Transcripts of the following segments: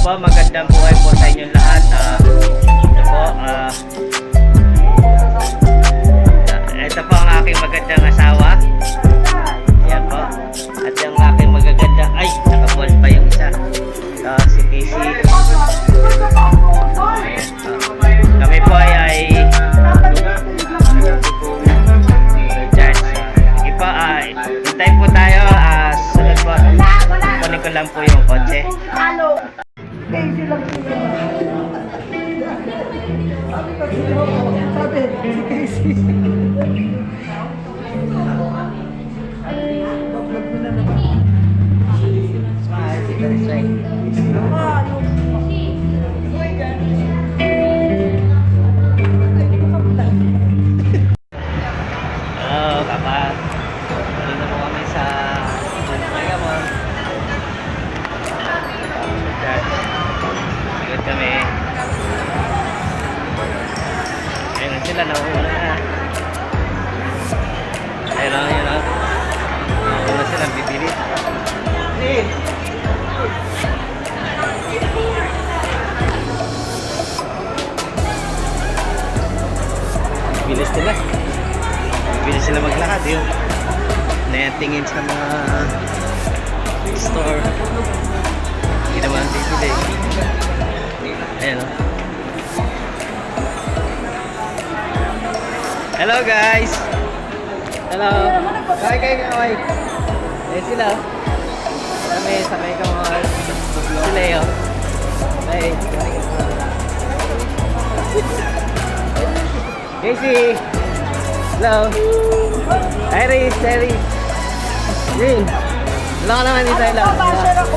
po, magandang buhay po sa inyong lahat. Ito po ang aking magandang asawa. Yan po. At yung aking magagandang, ay, nakabol pa yung isa. Si Casey. Kami po ay hintay po tayo. Sunod po. Kunin ko lang po yung kotse. Casey lang po yun. Sabi, Casey. Vlog mo na naman. Smile, very straight. Hello, Papa. Dito po kami sa Mega Mall. Sigod kami. Ayun na sila, nauuna na. Ayun na, yun na. Nauuna sila, bibili. Bilis sila. Bilis sila maglakad yun. Natingin sa mga store. Hindi naman bibili. Ayan o. Hello guys! Hello! Kaya kaway. Ayan sila. Kami sa Mega Mall. Sila yun. Hey! Casey! Hello! Iris! Iris! Jane! Wala ka naman dito. Hello!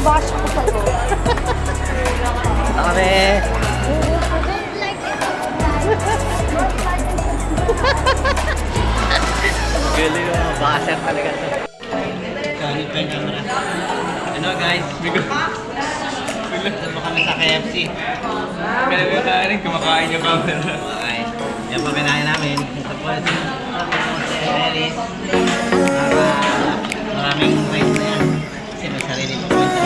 Basher ako sa'yo. Wala kami! Galing mo, basher talaga ito. Kanit ka camera. Ano guys? Ito po kami sa KFC. Kaya kumakain yung camera. Okay. Yan po kinain namin. Ito po si Iris. Maraming rice na yan. Kasi may sarili po po ito.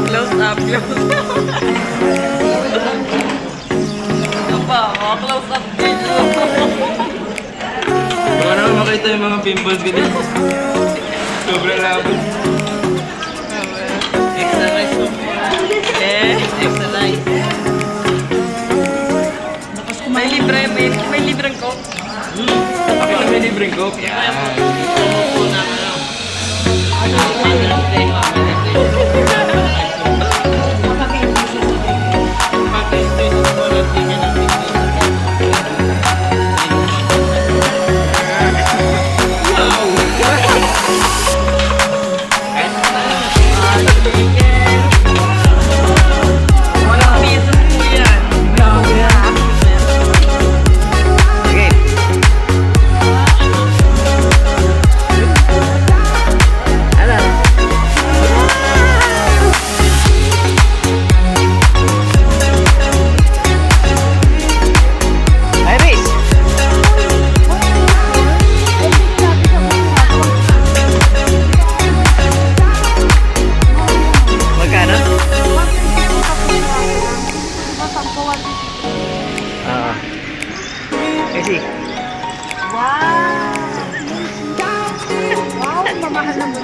Close up, close up. Ito pa, mga close up dito. Baka naman makita yung mga pimples ko dito. Sobrang labot. Extra rice po. Extra rice. May libreng coke. May libreng coke? Yan. Casey. Wow! Wow, mamahal naman.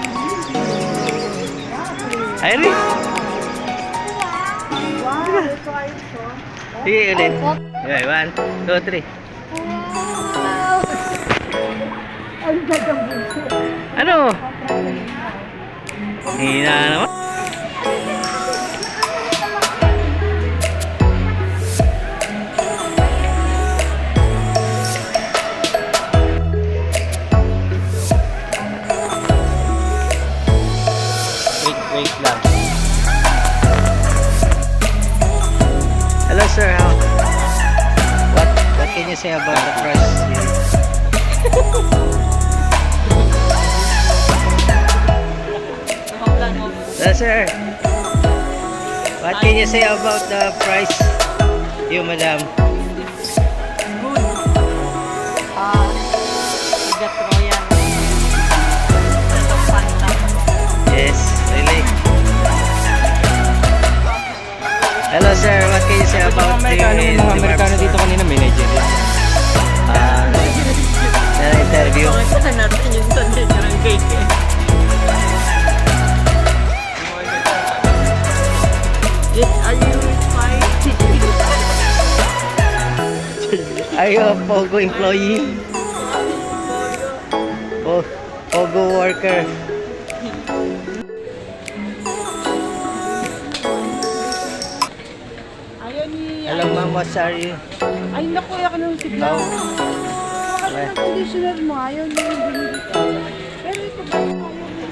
Iris. Wow, ito ayos ko. Sige, ulit. Okay, 1, 2, 3. Wow! Ang gagang bunso. Ano? Hina naman. Wait lang. Hello sir, what can you say about the price? Hello sir, what can you say about the price? You madam. Bigat Royal. Yes, really. Hello sir, what can you say Ito about mga Amerikano, yung mga Amerikano dito kanina may Nigeria. Na-interview. Ito natin yung tanda ng cake. Are you fine? Are you a Pogo employee? Pogo worker. Ayaw ni... Hello ma'am, what are you? Ay, naku, ako nung sigla. No. Kasi ng conditioner mo, ayaw niya yung binibigay. Pero ito ba yung ayaw niya?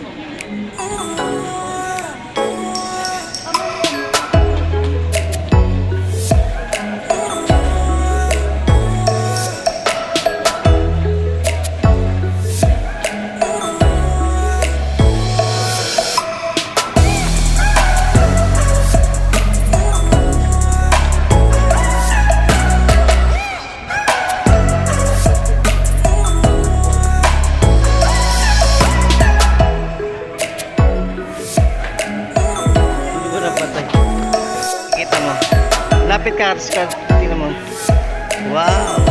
Hindi ko napatay. Kita mo. Lapit ka, tingnan mo. Wow!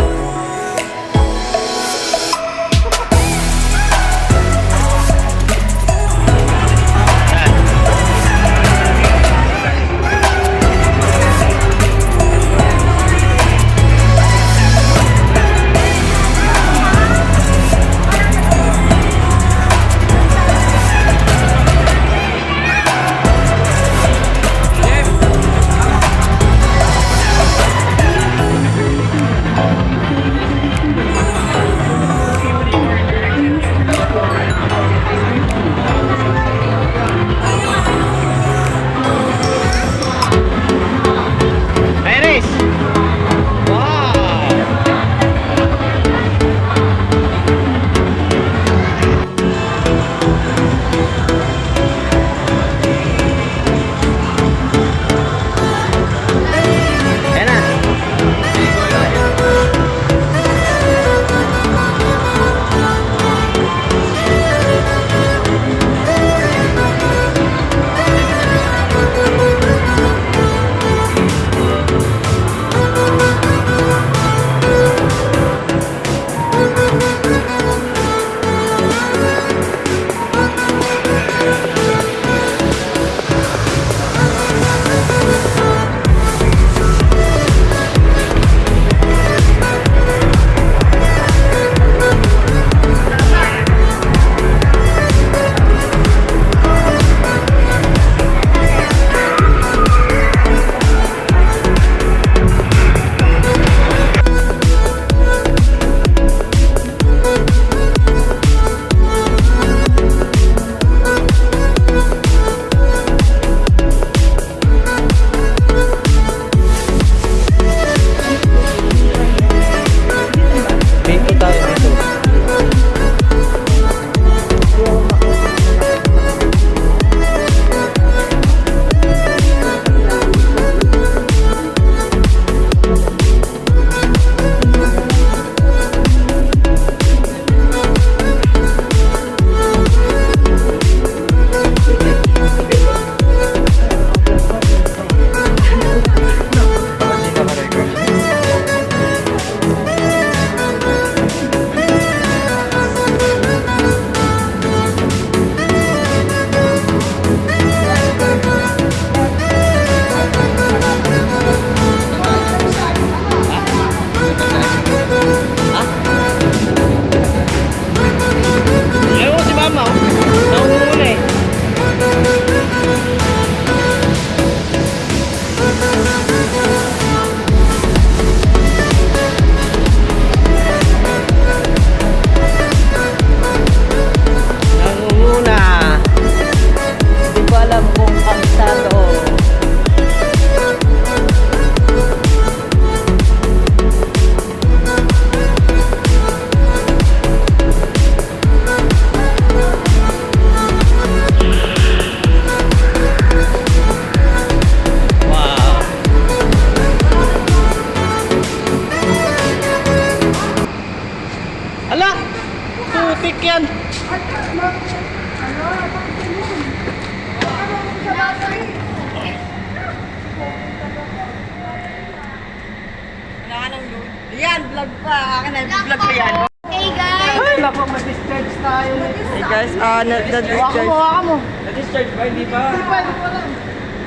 nag-vlog pa. Akin nag-vlog pa yan. Hey guys! Ay, naku, ma-discharge tayo. Hey guys, na-discharge. Hawa mo. Na-discharge ba? Hindi pa. Hindi pa, hindi pa lang.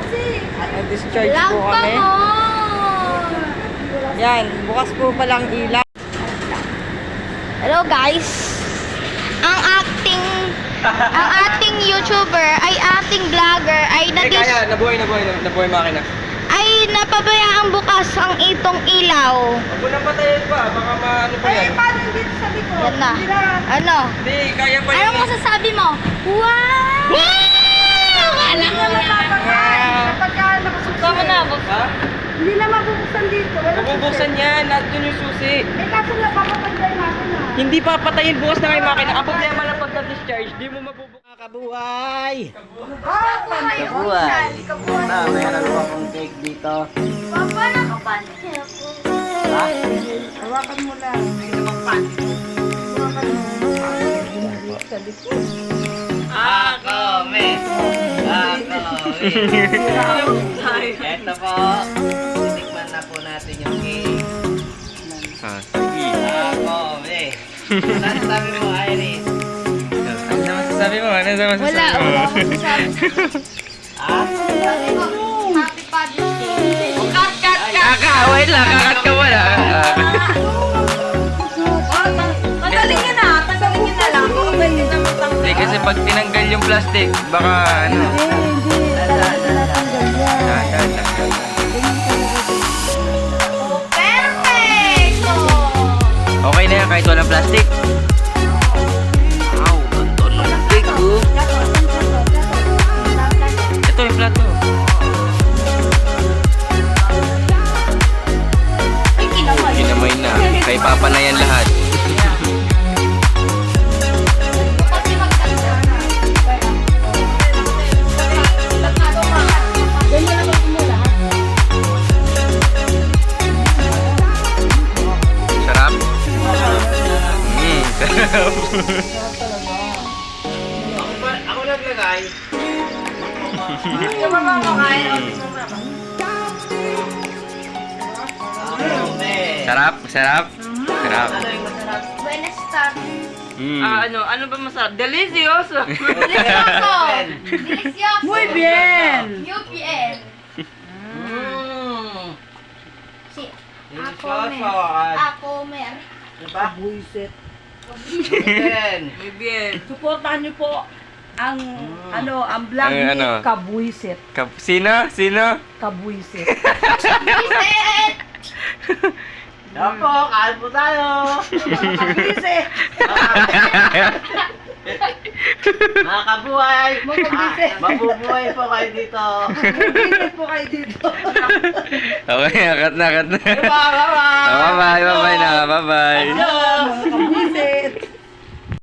Kasi, Na-discharge Vlog po pa kami. mo! Yan, bukas po palang ilaw. Hello guys! Ang ating YouTuber ay ating vlogger ay nabuhay makina. ay napabayaan bukas ang itong ilaw. Huwag mo na patayin pa, baka maano pa ay, yan. paano dito sa likod? Yan na. Hindi na. Ano? Hindi, kaya pa Anong yan. masasabi mo? Wow! Alam Hindi na mapapagay. Kapag nakasusi. Ha? Hindi na mabubuksan dito. Wala Mabubuksan yan, nandun yung susi. Eh, kaso napapapagay natin na. Hindi pa patayin bukas na may makina. Ang problema lang pag na-discharge, di mo mabubuksan. Kabuhay! Kabuhay! Kabuhay! Kabuhay! Meron po akong cake dito. Papa, nakapansin ako. Ha? Hawakan mo lang. Hawakan mo. Sa likod. Ako, me! Ako, me! Eto po. Tikman na po natin yung cake. Sige. Ako, me! Ano sabi mo, Iris? Ano masasabi mo? Ano masasabi mo? Wala akong masasabi. Ha? Happy Father's Day. Cut! Wait lang, kakat ka wala. Tanggalin niyo na. Tanggalin niyo na lang. Kung hindi naman tanggal. Hindi, kasi pag tinanggal yung plastic, baka ano. Hindi. Talaga natanggal yan. Dahan. Perfecto! Okay na yan kahit walang plastic. Wow, ganto ng cake oh. Ito yung plato. Kinamay na. Kay Papa na yan lahat. Sarap? Sarap. Ako naglagay. Ako, me! Sarap? Sarap? Sarap. Ano yung masarap? Buenas tardes. Ano ba masarap? Delicioso! Delicioso! Delicioso! Muy bien! UPN. Si Delicioso. Ako, Mer. Ano ba? Buisit. Ayan. Muy bien. Supportahan niyo po ang ang vlog Ang ni ano? Kabuisit. Sino? Sino? Kabuisit. Visit! Opo, kain po tayo. Kabuisit! Mga kabuhay. Mabubuhay. Mabubuhay po kayo dito. Kabuisit po kayo dito. Okay, akat na. Bye-bye. Bye-bye na. Bye-bye. Adios.